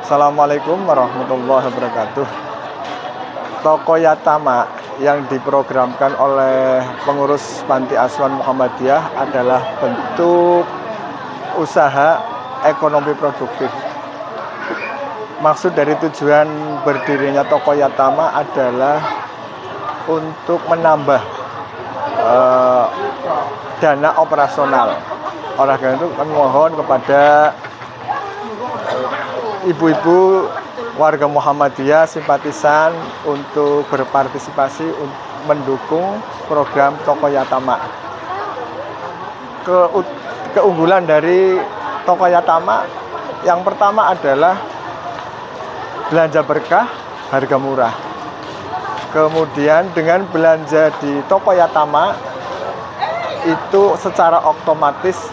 Assalamualaikum warahmatullahi wabarakatuh. Toko Yatama yang diprogramkan oleh pengurus Panti Asuhan Muhammadiyah adalah bentuk usaha ekonomi produktif. Maksud dari tujuan berdirinya Toko Yatama adalah untuk menambah dana operasional. Oleh karena itu kami mohon kepada ibu-ibu warga Muhammadiyah simpatisan untuk berpartisipasi mendukung program Toko Yatama. Keunggulan dari Toko Yatama yang pertama adalah belanja berkah, harga murah. Kemudian dengan belanja di Toko Yatama itu secara otomatis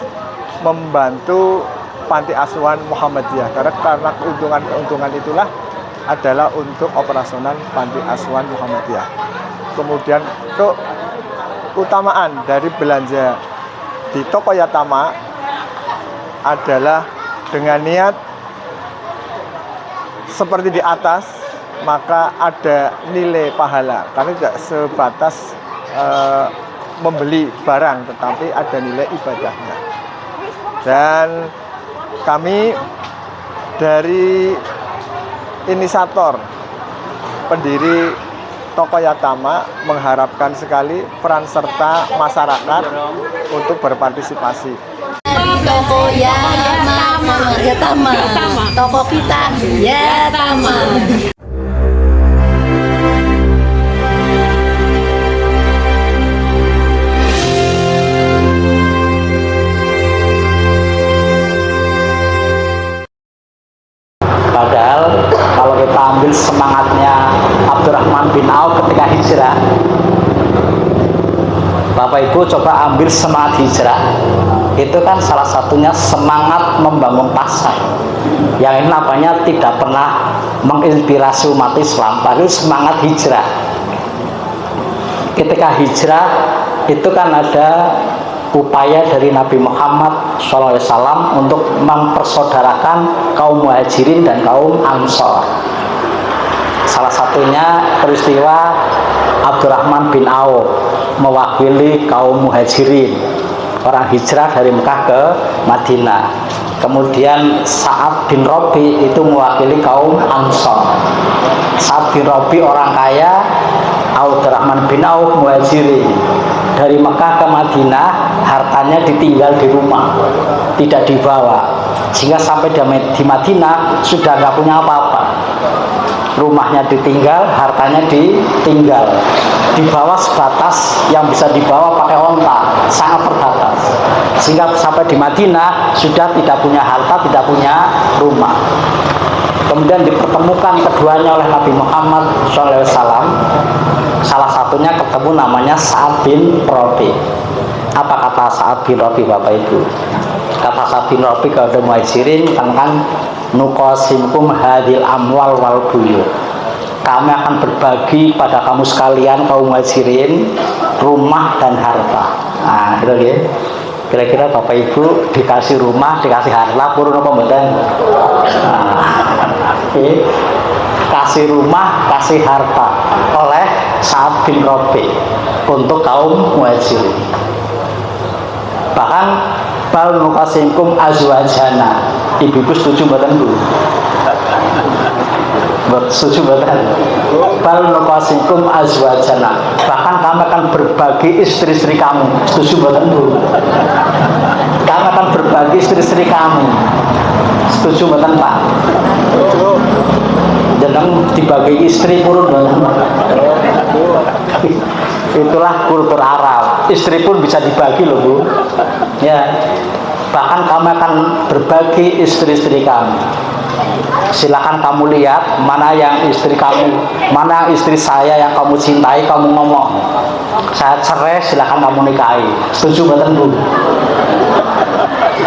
membantu Panti Asuhan Muhammadiyah karena keuntungan itulah adalah untuk operasional Panti Asuhan Muhammadiyah. Kemudian keutamaan dari belanja di Toko Yatama adalah dengan niat seperti di atas, maka ada nilai pahala karena tidak sebatas membeli barang, tetapi ada nilai ibadahnya. Dan kami dari inisiator pendiri Toko Yatama mengharapkan sekali peran serta masyarakat untuk berpartisipasi. Toko Yatama, toko kita Yatama. Padahal kalau kita ambil semangatnya Abdurrahman bin Auf ketika hijrah, Bapak Ibu coba ambil semangat hijrah, itu kan salah satunya semangat membangun pasar. Yang ini namanya tidak pernah menginspirasi umat Islam, tapi semangat hijrah. Ketika hijrah itu kan ada upaya dari Nabi Muhammad SAW untuk mempersaudarakan kaum muhajirin dan kaum ansor. Salah satunya peristiwa Abdurrahman bin Auf mewakili kaum muhajirin, orang hijrah dari Mekah ke Madinah. Kemudian Sa'ad bin Rabi itu mewakili kaum ansor. Sa'ad bin Rabi orang kaya, Abdurrahman bin Auf muhajirin. Dari Mekah ke Madinah hartanya ditinggal di rumah, tidak dibawa, sehingga sampai di Madinah sudah nggak punya apa-apa. Rumahnya ditinggal, hartanya ditinggal, dibawa sebatas yang bisa dibawa pakai onta, sangat terbatas, sehingga sampai di Madinah sudah tidak punya harta, tidak punya rumah. Kemudian dipertemukan keduanya oleh Nabi Muhammad SAW. Salah satunya ketemu namanya Sa'ad bin Rabi. Apa kata Sa'ad bin Rabi, Bapak Ibu? Kata Sa'ad bin Rabi kepada muhajirin tentang nuqasimkum hadil amwal wal buyut. Kami akan berbagi pada kamu sekalian kaum muhajirin rumah dan harta. Nah, gitu ya. Kira-kira Bapak Ibu dikasih rumah, dikasih harta, purun apa mboten? Kasih rumah, kasih harta oleh Sa'ad bin Rabi untuk kaum muhajirin. Bahkan bal nuqasimkum azwajana. Ibu-ibu setuju mboten Bu? Setuju mboten? Bal nuqasimkum azwajana. Bahkan kami akan berbagi istri-istri kamu. Setuju mboten Bu? Kami akan berbagi istri-istri kamu. Setuju mboten Pak? Setuju. Jangan dibagi istri purun. Itulah kultur Arab. Istri pun bisa dibagi loh Bu. Ya. Bahkan kami akan berbagi istri-istri kami. Silakan kamu lihat mana yang istri kamu, mana istri saya yang kamu cintai, kamu ngomong. Saya cerai, silakan kamu nikahi. Setuju mboten Bu?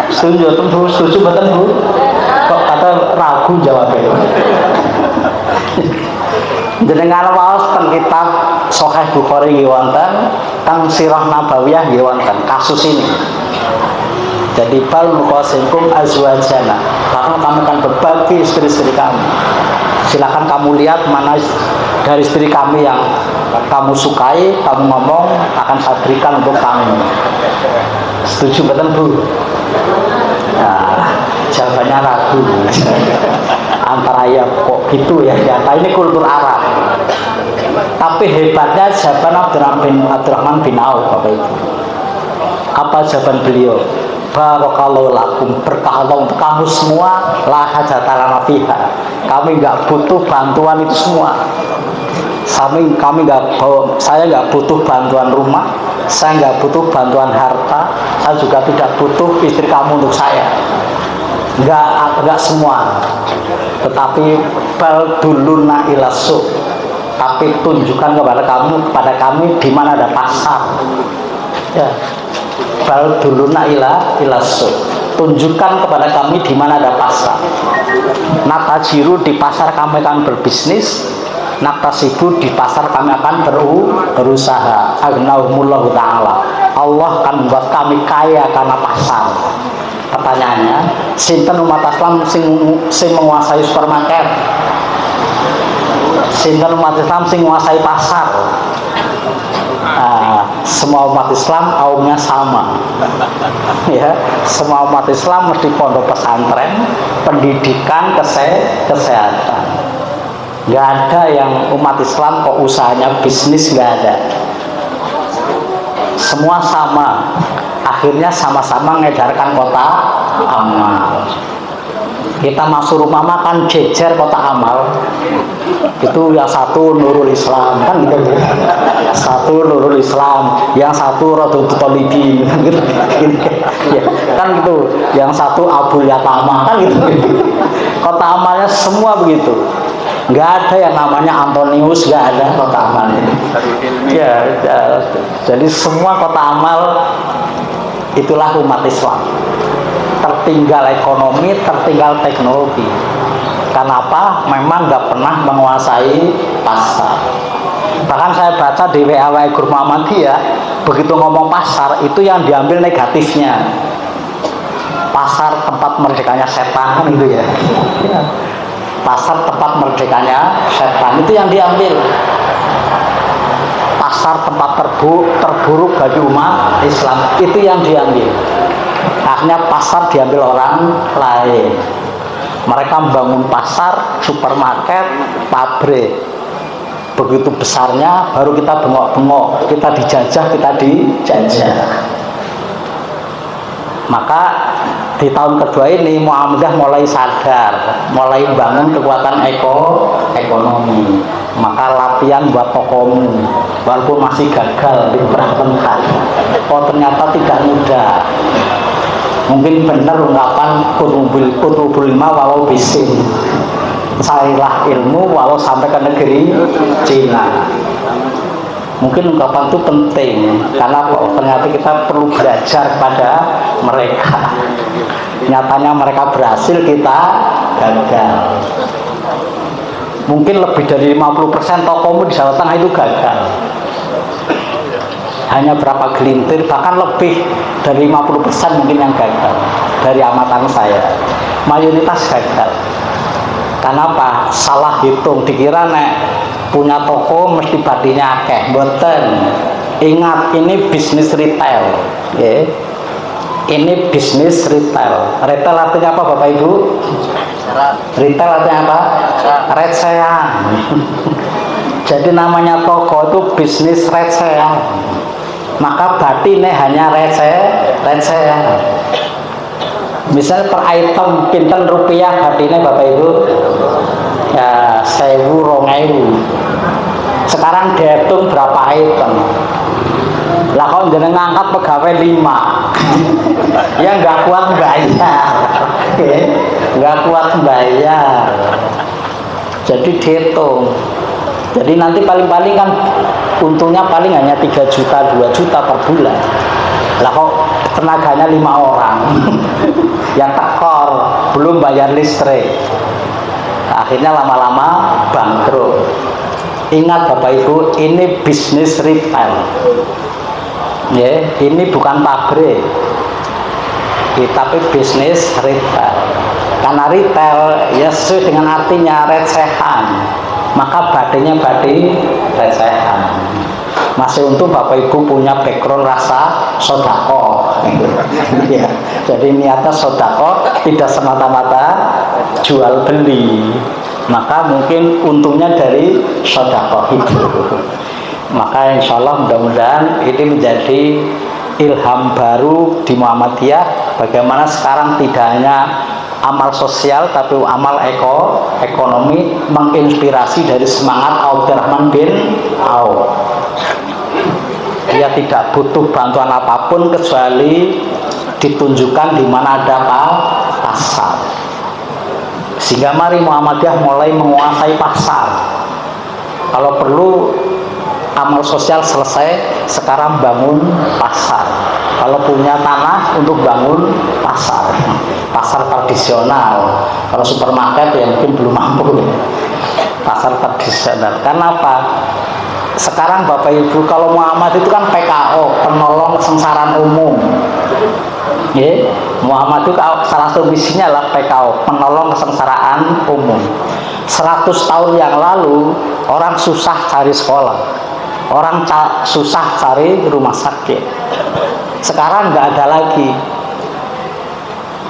Setuju Bu? Setuju mboten Bu? Kok kata ragu jawabnya? Jenengan waos teng kitab Sahih Bukhari nggih wonten, teng Sirah Nabawiyah nggih wonten kasus ini. Jadi bal nuqasimkum azwajana, bahkan kami akan berbagi istri-istri kami. Silakan kamu lihat mana dari istri kami yang kamu sukai, kamu ngomong akan saya berikan untuk kamu. Setuju betul Bu? Nah, jawabannya ragu. Antara ya kok gitu ya, ini kultur Arab. Tapi hebatnya jawaban Abdurrahman bin Auf Bapak Ibu. Apa jawaban beliau? Barakallahu lakum, berkah Allah untuk kamu semua, la hajata lana fiha. Kami nggak butuh bantuan itu semua. Saya nggak butuh bantuan rumah, saya nggak butuh bantuan harta, saya juga tidak butuh istri kamu untuk saya. Nggak semua. Tetapi bal duluna ila suq. Tapi tunjukkan kepada kami di mana ada pasar. Ya. Bal duluna ila suq. Tunjukkan kepada kami di mana ada pasar. Natajiru, di pasar kami akan berbisnis. Naktasibu, di pasar kami akan berusaha. Aghnahumullahu ta'ala. Allah akan membuat kami kaya karena pasar. Pertanyaannya, sinten umat Islam sing menguasai supermarket? Sinten umat Islam sing menguasai pasar? Semua umat Islam kaumnya sama. Ya, semua umat Islam mesti pondok pesantren, pendidikan, kesehatan. Nggak ada yang umat Islam kok usahanya bisnis, nggak ada. Semua sama. Akhirnya sama-sama mengedarkan kota amal. Kita masuk rumah makan jejer kota amal. Itu yang satu Nurul Islam kan gitu. Satu Nurul Islam, yang satu Radul Tolibin gitu. Ya, kan gitu. Yang satu Abul Yatama kan gitu. Kota amalnya semua begitu. Nggak ada yang namanya Antonius, nggak ada kota amal itu. Ya, jadi semua kota amal itulah umat Islam. Tertinggal ekonomi, tertinggal teknologi. Kenapa? Memang nggak pernah menguasai pasar. Bahkan saya baca di WA Grup Muhammadiyah, begitu ngomong pasar itu yang diambil negatifnya. Pasar tempat merdekanya setan gitu ya. Pasar tempat merdekanya setan itu yang diambil. Pasar tempat terburuk bagi umat Islam itu yang diambil. Akhirnya pasar diambil orang lain. Mereka membangun pasar, supermarket, pabrik. Begitu besarnya baru kita bengok-bengok, kita dijajah. Maka di tahun kedua ini Muhammadiyah mulai sadar, mulai bangun kekuatan ekonomi. Maka latihan buat tokomu, walaupun masih gagal di beberapa tempat. Oh ternyata tidak mudah. Mungkin benar ungkapan kutubul ilma walau bisin. Carilah ilmu walau sampai ke negeri Cina. Mungkin ungkapan itu penting karena ternyata kita perlu belajar pada mereka. Nyatanya mereka berhasil, kita gagal. Mungkin lebih dari 50% tokomu di Jawa Tengah itu gagal. Hanya berapa gelintir, bahkan lebih dari 50% mungkin yang gagal. Dari amatan saya, mayoritas gagal. Kenapa? Salah hitung, dikira nek punya toko mesti badinya akeh. Mboten. Ingat, ini bisnis retail, ya. Ini bisnis retail. Retail artinya apa Bapak Ibu? Retail artinya apa? Recehan. Jadi namanya toko itu bisnis recehan. Maka batinnya hanya recehan. Misalnya per item pinten rupiah batinnya Bapak Ibu ya 1.000, 2.000. Sekarang dihitung berapa item. Lah kalau jeneng ngangkat pegawai 5 ya nggak kuat bayar. Nggak kuat bayar. Jadi dihitung. Jadi nanti paling-paling kan untungnya paling hanya 3 juta, 2 juta per bulan. Lah kok tenaganya 5 orang yang tekor, belum bayar listrik. Akhirnya lama-lama bangkrut. Ingat Bapak Ibu, ini bisnis retail. Ya, ini bukan pabrik. lagi, tapi bisnis retail. Karena retail ya sesuai dengan artinya recehan, maka badainya badai recehan. Masih untung Bapak Ibu punya background rasa sodako. Ya, jadi niatnya sodako, tidak semata-mata jual beli. Maka mungkin untungnya dari sodako itu. Maka insya Allah mudah-mudahan ini menjadi ilham baru di Muhammadiyah. Bagaimana sekarang tidak hanya amal sosial tapi amal ekonomi, menginspirasi dari semangat Abdurrahman bin Auf. Dia tidak butuh bantuan apapun kecuali ditunjukkan di mana ada pasar. Sehingga mari Muhammadiyah mulai menguasai pasar. Kalau perlu amal sosial selesai, sekarang bangun pasar. Kalau punya tanah untuk bangun pasar tradisional. Kalau supermarket ya mungkin belum mampu. Pasar tradisional. Karena apa? Sekarang Bapak Ibu, kalau Muhammad itu kan PKO, penolong kesengsaraan umum. Ya, Muhammad itu salah satu misinya adalah PKO, penolong kesengsaraan umum. 100 tahun yang lalu orang susah cari sekolah, orang susah cari rumah sakit. Sekarang nggak ada lagi.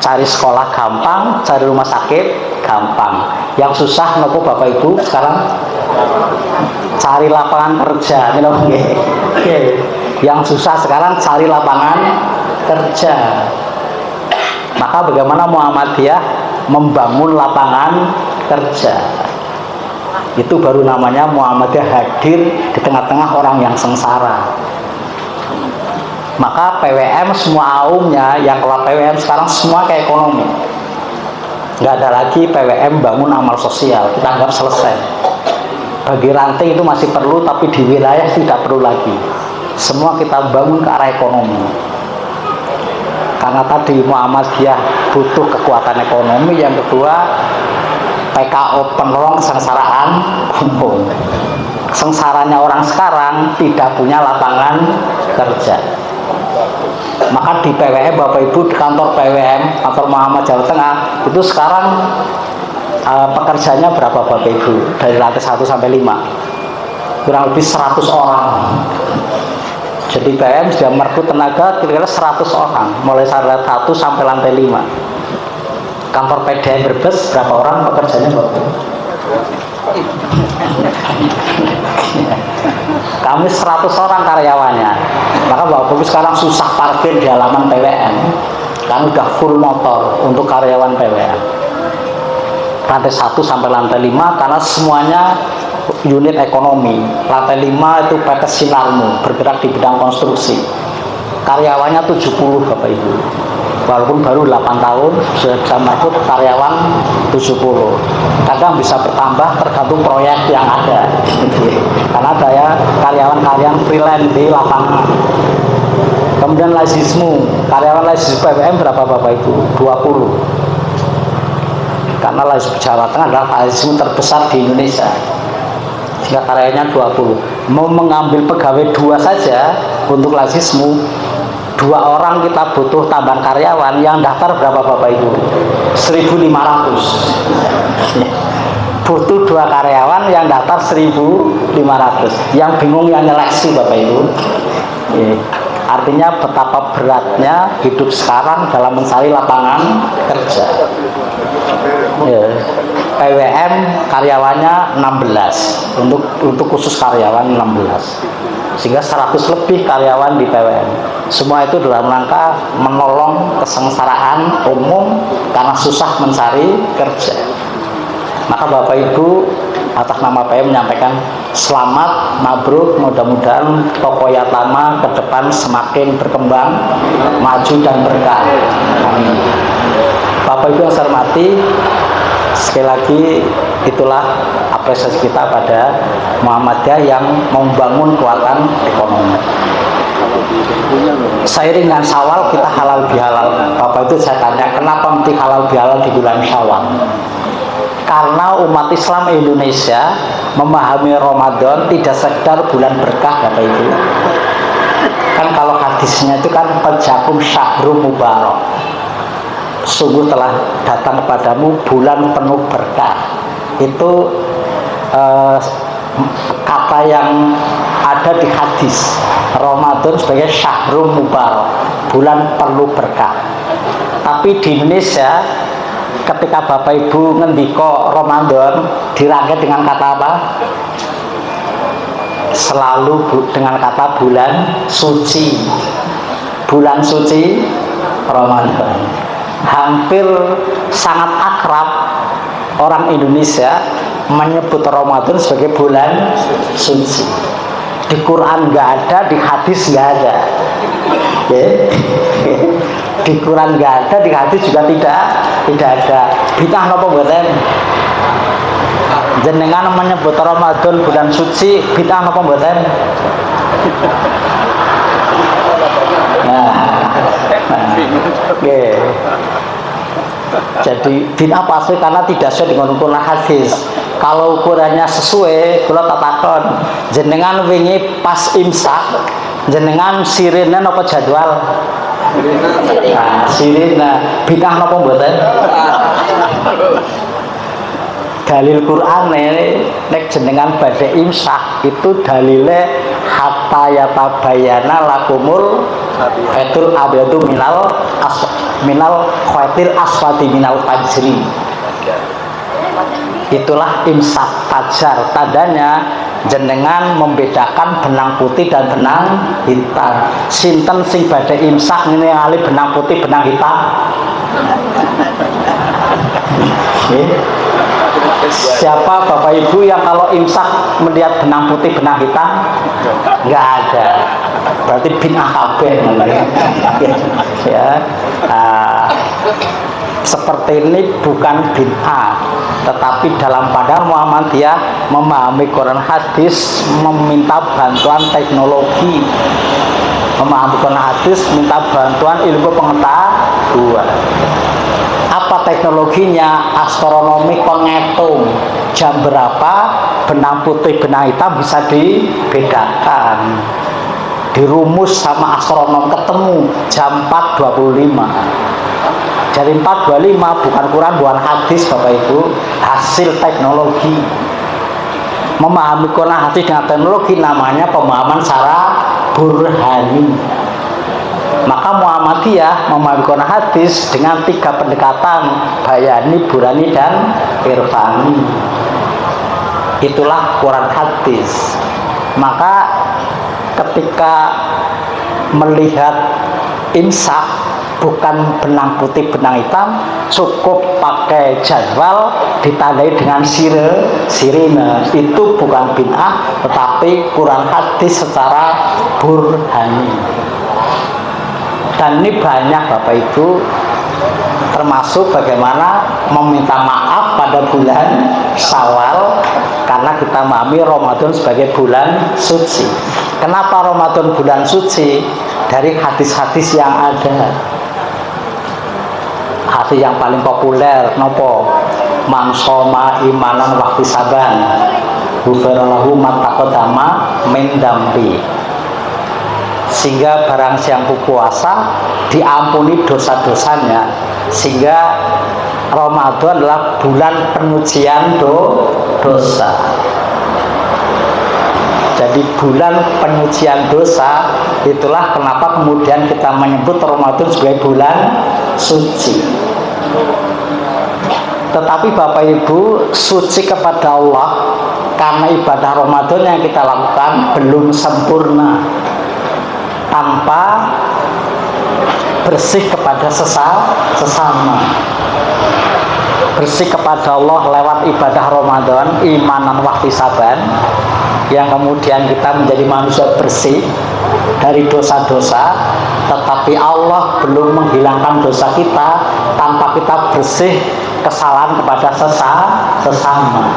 Cari sekolah gampang, cari rumah sakit gampang. Yang susah nopo Bapak Ibu sekarang cari lapangan kerja. Yang susah sekarang cari lapangan kerja. Maka bagaimana Muhammadiyah membangun lapangan kerja? Itu baru namanya Muhammadiyah hadir di tengah-tengah orang yang sengsara. Maka PWM semua aumnya, yang kelola PWM sekarang semua ke ekonomi. Nggak ada lagi PWM bangun amal sosial, kita anggap selesai. Bagi ranting itu masih perlu, tapi di wilayah tidak perlu lagi. Semua kita bangun ke arah ekonomi. Karena tadi Muhammadiyah butuh kekuatan ekonomi. Yang kedua, PKO penolong kesengsaraan umum. Sengsaranya orang sekarang tidak punya lapangan kerja. Maka di PWM Bapak Ibu, di kantor PWM, kantor Muhammad Jawa Tengah, itu sekarang pekerjanya berapa Bapak Ibu? Dari lantai 1 sampai 5 kurang lebih 100 orang. Jadi PWM sudah merekrut tenaga kira-kira 100 orang, mulai lantai 1 sampai lantai 5. Kantor PDM Brebes berapa orang pekerjanya Bapak Ibu? Kami 100 orang karyawannya. Maka Bapak Ibu sekarang susah parkir di halaman PWM. Kami udah full motor untuk karyawan PWM. Lantai 1 sampai lantai 5 karena semuanya unit ekonomi. Lantai 5 itu PT Sinarmu, bergerak di bidang konstruksi. Karyawannya 70 Bapak Ibu. Walaupun baru 8 tahun sudah bisa merekrut karyawan 70. Kadang bisa bertambah tergantung proyek yang ada. Karena ada ya karyawan-karyawan freelance di lapangan. Kemudian lazismu, karyawan lazismu PWM berapa Bapak Ibu? 20. Karena lazismu Jawa Tengah adalah lazismu terbesar di Indonesia. Sehingga karyanya 20. Mau mengambil pegawai 2 saja untuk lazismu, 2 orang kita butuh tambahan karyawan. Yang daftar berapa Bapak Ibu? 1.500. Butuh 2 karyawan, yang daftar 1.500. Yang bingung yang nyeleksi Bapak Ibu. Artinya betapa beratnya hidup sekarang dalam mencari lapangan kerja. PWM karyawannya 16, untuk khusus karyawan 16. Sehingga 100 lebih karyawan di PWM. Semua itu dalam rangka menolong kesengsaraan umum karena susah mencari kerja. Maka Bapak Ibu atas nama PWM menyampaikan selamat, mabruk, mudah-mudahan Toko Yatama ke depan semakin berkembang, maju dan berkah. Amin. Bapak Ibu yang saya hormati, sekali lagi itulah apresiasi kita pada Muhammadiyah yang membangun kekuatan ekonomi. Seiring dengan Syawal kita halal bihalal. Bapak itu saya tanya, kenapa mesti halal bihalal di bulan Syawal? Karena umat Islam Indonesia memahami Ramadan tidak sekedar bulan berkah Bapak Ibu. Kan kalau hadisnya itu kan penjakum syahrul mubarak. sungguh telah datang kepadamu bulan penuh berkah. Itu kata yang ada di hadis Ramadan sebagai syahrul mubarak, bulan penuh berkah. Tapi di Indonesia ketika Bapak Ibu ngendiko Ramadan dirangkai dengan kata apa? Selalu dengan kata bulan suci. Bulan suci Ramadan. Hampir sangat akrab orang Indonesia menyebut Ramadan sebagai bulan suci. Di Quran nggak ada, di hadis nggak ada. Di Quran nggak ada, di hadis juga tidak ada. Bid'ah napa mboten? Jenengan menyebut Ramadan bulan suci, bid'ah napa mboten? Jadi bid'ah pasti karena tidak sesuai dengan ukuran hadis. Kalau ukurannya sesuai, kula tak takon, jenengan wingi pas imsak, jenengan sirine napa jadwal? Nah, sirine bid'ah napa mboten? Dalil Quran nek jenengan badhe imsak itu dalile hatta yatabayana lakumul khaitul abyadu minal khaitil aswadi minal fajri. Itulah imsak fajar, tandanya jenengan membedakan benang putih dan benang hitam. Sinten sing badhe imsak ngene ali benang putih benang hitam? Siapa Bapak Ibu yang kalau imsak melihat benang putih benang hitam? Nggak ada. Berarti bid'ah kabeh ya. Seperti ini bukan bid'ah, tetapi dalam pandangan Muhammadiyah memahami Quran hadis meminta bantuan teknologi, memahami Quran hadis minta bantuan ilmu pengetahuan. Apa teknologinya? Astronomi penghitung jam berapa benang putih benang hitam bisa dibedakan, dirumus sama astronom, ketemu jam 4.25. Dari 4.25 bukan Quran bukan hadis Bapak Ibu, hasil teknologi. Memahami Quran hadis dengan teknologi namanya pemahaman secara burhani. Maka Muhammadiyah memahami Quran hadis dengan 3 pendekatan, bayani, burhani, dan irfani. Itulah Quran hadis. Maka ketika melihat imsak bukan benang putih benang hitam, cukup pakai jadwal ditandai dengan sirine, itu bukan bid'ah tetapi Quran hadis secara burhani. Dan ini banyak Bapak Ibu, termasuk bagaimana meminta maaf pada bulan Syawal karena kita memahami Ramadan sebagai bulan suci. Kenapa Ramadan bulan suci? Dari hadis-hadis yang ada. Hadis yang paling populer nopo? Man shoma imanan wa ihtisaban ghufira lahu ma taqaddama min dambi. Sehingga barang siang puasa diampuni dosa-dosanya, sehingga Ramadan adalah bulan penyucian dosa. Jadi bulan penyucian dosa, itulah kenapa kemudian kita menyebut Ramadan sebagai bulan suci. Tetapi Bapak Ibu, suci kepada Allah karena ibadah Ramadan yang kita lakukan belum sempurna tanpa bersih kepada sesama. Bersih kepada Allah lewat ibadah Ramadan, imanan wa ihtisaban, yang kemudian kita menjadi manusia bersih dari dosa-dosa, tetapi Allah belum menghilangkan dosa kita tanpa kita bersih kesalahan kepada sesama.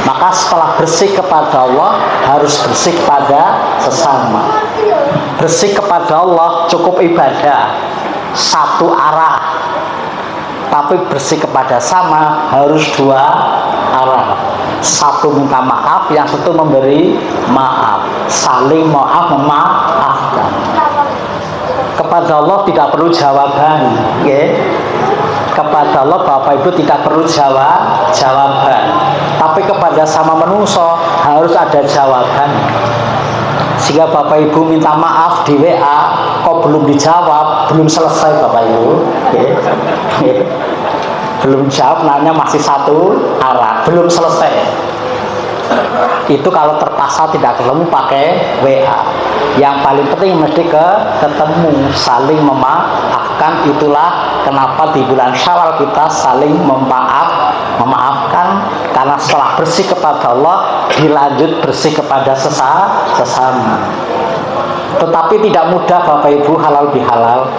Maka setelah bersih kepada Allah harus bersih kepada sesama. Bersih kepada Allah cukup ibadah satu arah, tapi bersih kepada sama harus 2 arah. Satu minta maaf, yang satu memberi maaf, saling maaf memaafkan. Kepada Allah tidak perlu jawaban, okay? kepada Allah Bapak Ibu tidak perlu jawaban, tapi kepada sama menungso harus ada jawaban. Sehingga Bapak Ibu minta maaf di WA kok belum dijawab, belum selesai Bapak Ibu. Belum jawab, nanya masih satu arah, belum selesai. Itu kalau terpaksa tidak ketemu pakai WA. Yang paling penting mesti ketemu, saling memaafkan. Itulah kenapa di bulan Syawal kita saling memaafkan, karena setelah bersih kepada Allah dilanjut bersih kepada sesama. Tetapi tidak mudah Bapak Ibu halal bihalal.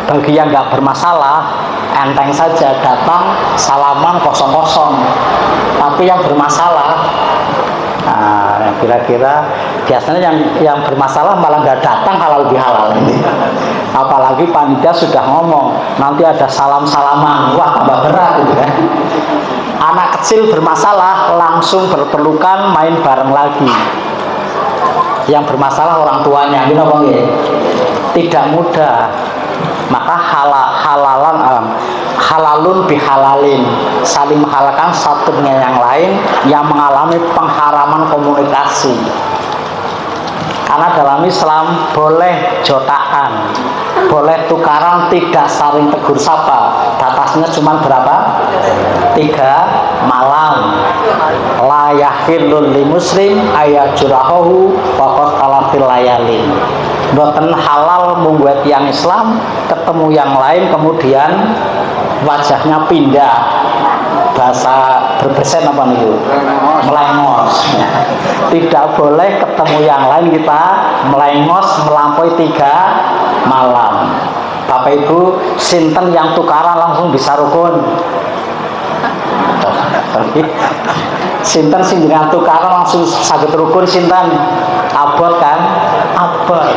Bagi yang nggak bermasalah, enteng saja datang salaman kosong-kosong. Tapi yang bermasalah, nah, kira-kira biasanya yang bermasalah malah nggak datang halal bihalal ini. Apalagi panitia sudah ngomong nanti ada salam-salaman, wah tambah berat gitu kan. Anak kecil bermasalah langsung berpelukan main bareng lagi. Yang bermasalah orang tuanya, gitu apa nggih? Tidak mudah. Maka halalun bihalalin, saling menghalalkan satu dengan yang lain yang mengalami pengharaman komunikasi. Karena dalam Islam boleh jotaan, boleh tukaran, tidak saling tegur sapa. Batasnya cuma berapa? 3 malam. La yahillul li muslim ayajurahu faqad talatil layalin. Boten halal membuat yang Islam ketemu yang lain kemudian wajahnya pindah. Bahasa berbesen apa nih? Melengos. Tidak boleh ketemu yang lain kita melengos melampaui 3 malam. Bapak Ibu, sinten yang tukaran langsung bisa rukun? Sinten sing dengan tukaran langsung saged rukun sinten? Abot kan? Abot.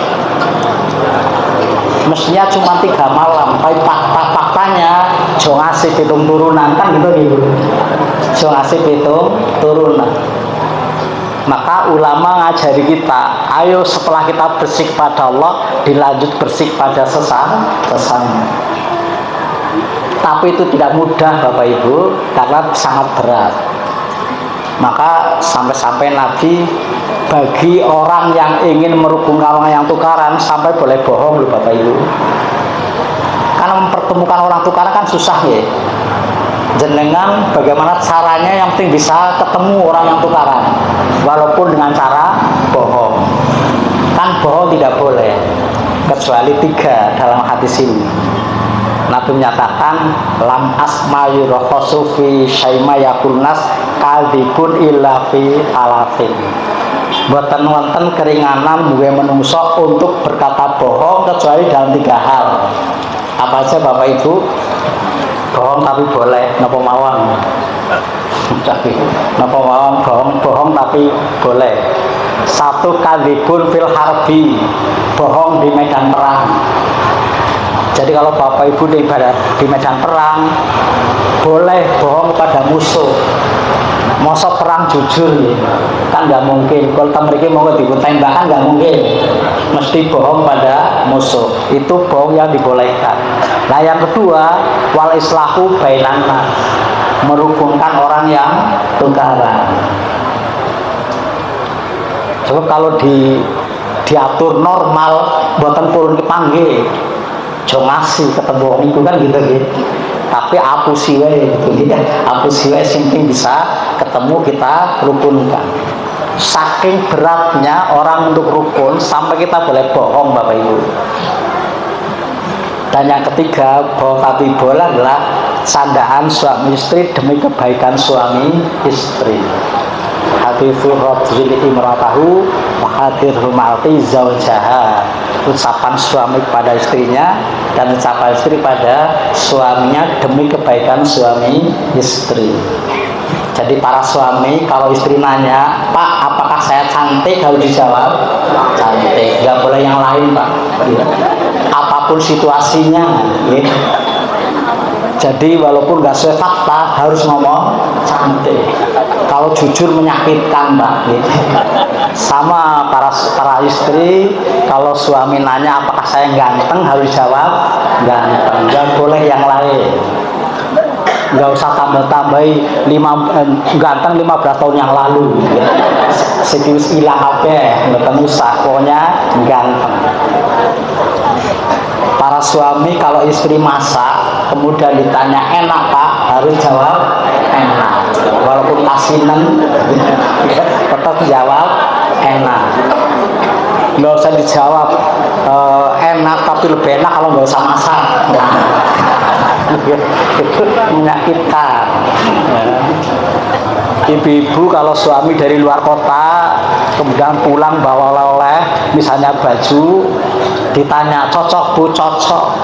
Mestinya cuma 3 malam, tapi faktanya jo ngasih pitung turunan kan gitu nih, jo ngasih pitung turunan. Maka ulama ngajari kita, ayo setelah kita bersih kepada Allah dilanjut bersih pada sesama. Tapi itu tidak mudah Bapak Ibu, karena sangat berat. Maka sampai-sampai Nabi bagi orang yang ingin merukunkan orang yang tukaran sampai boleh bohong loh Bapak Ibu. Karena mempertemukan orang tukaran kan susah ya. Jenengan bagaimana caranya yang penting bisa ketemu orang yang tukaran, walaupun dengan cara bohong. Kan bohong tidak boleh kecuali 3 dalam hadis ini. Nabi menyatakan lam asma yurokhosu fi syaima yakulnas kadibun illa fi alafin. Boten wonten keringanan muge menungso untuk berkata bohong kecuali dalam 3 hal. Apa aja Bapak Ibu? Bohong tapi boleh, napa mawon? Tapi napa mawon bohong tapi boleh. 1 kadibun fil harbi, bohong di medan perang. Jadi kalau Bapak Ibu di medan perang boleh bohong pada musuh. Masa perang jujur ya? Kan nggak mungkin. Kalau mereka mau ditembak kan nggak mungkin. Mesti bohong pada musuh. Itu bohong yang dibolehkan. Nah yang kedua, wal islahu bainana, merukunkan orang yang tukaran. Coba kalau diatur normal, buatan purun dipanggil, jo ngasih ketemu orang itu kan gitu. Tapi aku siwe gitu ya, aku siwe penting bisa ketemu kita rukunkan. Saking beratnya orang untuk rukun sampai kita boleh bohong Bapak Ibu. Dan yang ketiga, bohong tapi boleh adalah candaan suami istri demi kebaikan suami istri. Hadithu rajul imratahu wa hadithu ma'ati zawjaha. Ucapan suami kepada istrinya dan ucapan istri pada suaminya demi kebaikan suami istri. Jadi para suami kalau istri nanya, Pak apakah saya cantik, harus dijawab cantik, nggak boleh yang lain Pak. Apapun situasinya ya. Jadi walaupun nggak sesuai fakta harus ngomong cantik. Kalau jujur menyakitkan, Mbak. Gitu. Sama para istri, kalau suami nanya apakah saya ganteng harus jawab ganteng. Nggak boleh yang lain. Nggak usah tambah-tambahi ganteng 15 tahun yang lalu. Sekius ilang apa? Nggak usah. Pokoknya ganteng. Para suami kalau istri masak kemudian ditanya enak Pak, harus jawab enak. Walaupun asinan tetap jawab enak. Nggak usah dijawab enak tapi lebih enak kalau nggak usah masak. Itu menyakitkan. Ibu-ibu kalau suami dari luar kota kemudian pulang bawa oleh-oleh misalnya baju, ditanya cocok Bu, cocok.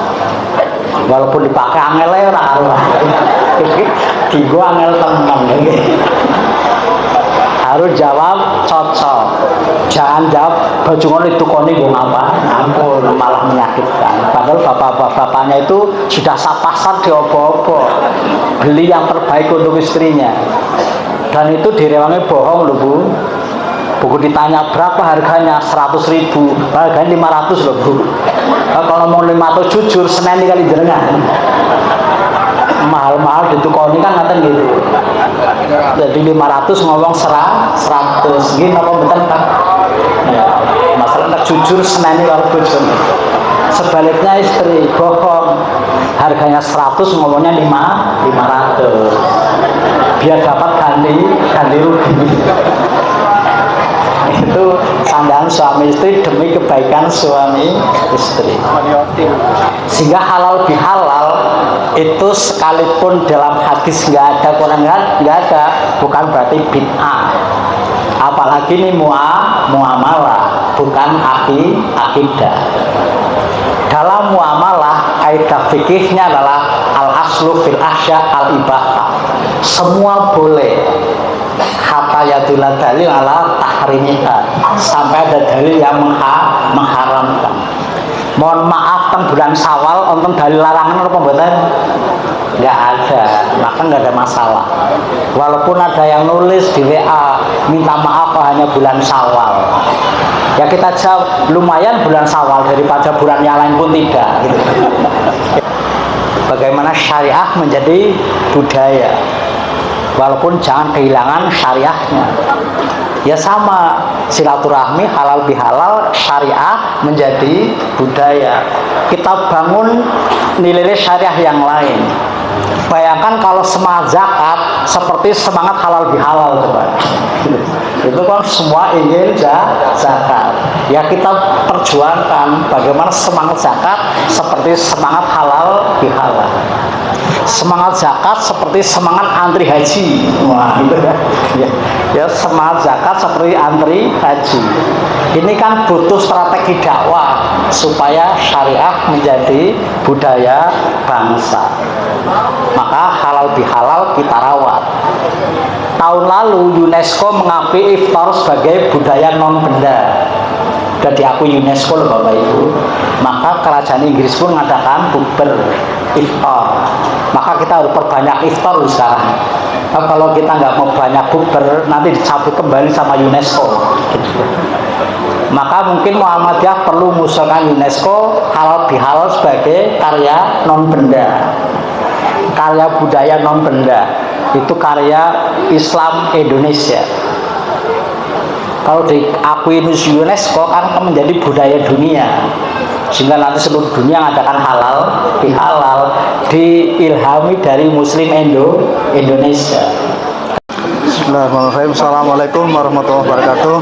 Walaupun dipakai angel ya ora karo. Digo angel temen. Harus jawab cocok. Jangan jawab baju ngono ditukoni nggo ngapa. Ampun, malah menyakitkan. Padahal bapak-bapaknya itu sudah sapasar diobo-obo. Beli yang terbaik untuk istrinya. Dan itu direwangi bohong loh Bu. Buku ditanya berapa harganya, 100.000, harganya 500 loh Bu. Kalau mau 500 jujur, Senin kali jenengan. Mahal-mahal ditukoni kan ngaten gitu. Jadi 500 ngomong 100, gini apa bener kan? Ya, masalah jujur Senin kalau bojone. Sebaliknya istri bohong, harganya 100 ngomongnya 500. Biar dapat ganti rugi. Itu sandaran suami istri demi kebaikan suami istri. Sehingga halal bihalal itu sekalipun dalam hadis nggak ada, bukan berarti bid'ah. Apalagi ini muamalah, bukan akidah. Dalam muamalah kaidah fikihnya adalah al aslu fil asya al ibahah. Semua boleh. Hatta yadulan dalil ala tahrimiha, sampai ada dalil yang mengharamkan. Mohon maaf tentang bulan Syawal untuk dalil larangan apa mboten? Nggak ada, maka nggak ada masalah. Walaupun ada yang nulis di WA minta maaf hanya bulan Syawal, ya kita jawab lumayan bulan Syawal daripada bulan yang lain pun tidak. Gitu. Bagaimana syariah menjadi budaya, walaupun jangan kehilangan syariahnya. Ya sama, silaturahmi halal bihalal, syariah menjadi budaya. Kita bangun nilai-nilai syariah yang lain. Bayangkan kalau semangat zakat seperti semangat halal bihalal, coba. Itu kan semua ingin zakat. Ya kita perjuangkan bagaimana semangat zakat seperti semangat halal bihalal. Semangat zakat seperti semangat antri haji. Wah, itu ya semangat zakat seperti antri haji. Ini kan butuh strategi dakwah supaya syariah menjadi budaya bangsa. Maka halal bihalal kita rawat. Tahun lalu UNESCO mengakui iftar sebagai budaya non benda. Sudah diakui UNESCO loh Bapak Ibu. Maka kerajaan Inggris pun mengadakan bukber iftar. Maka kita harus perbanyak iftar sekarang. Nah, kalau kita nggak mau banyak bukber, nanti dicabut kembali sama UNESCO. Maka mungkin Muhammadiyah perlu mengusulkan UNESCO halal bihalal sebagai karya non benda, karya budaya non benda. Itu karya Islam Indonesia. Kalau diakui UNESCO kan menjadi budaya dunia, sehingga nanti seluruh dunia mengadakan halal bihalal, diilhami dari Muslim Indonesia. Bismillahirrahmanirrahim. Assalamualaikum warahmatullahi wabarakatuh.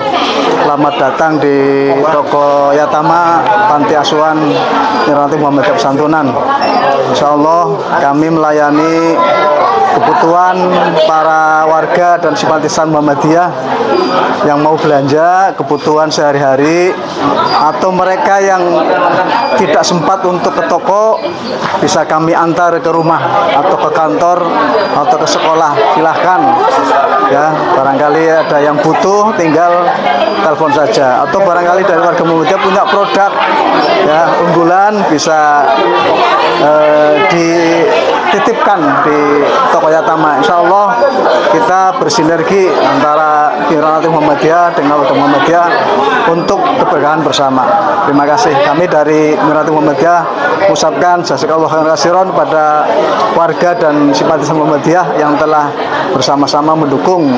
Selamat datang di toko Yatama Panti Asuhan Nirwanti Muhammadiyah Santunan. Insyaallah kami melayani kebutuhan para warga dan simpatisan Muhammadiyah yang mau belanja kebutuhan sehari-hari, atau mereka yang tidak sempat untuk ke toko bisa kami antar ke rumah atau ke kantor atau ke sekolah. Silahkan ya, barangkali ada yang butuh tinggal telepon saja, atau barangkali dari warga Muhammadiyah punya produk ya unggulan bisa titipkan di toko Yatama. Insya Allah kita bersinergi antara Miranatif Muhammadiyah dengan Wadah Muhammadiyah untuk keberkahan bersama. Terima kasih. Kami dari Miranatif Muhammadiyah mengucapkan jazakallahu khairan katsiran pada warga dan simpatisan Muhammadiyah yang telah bersama-sama mendukung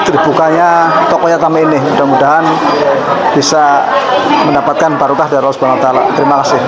terbukanya toko Yatama ini. Mudah-mudahan bisa mendapatkan barokah dari Allah Subhanahu wa taala. Terima kasih.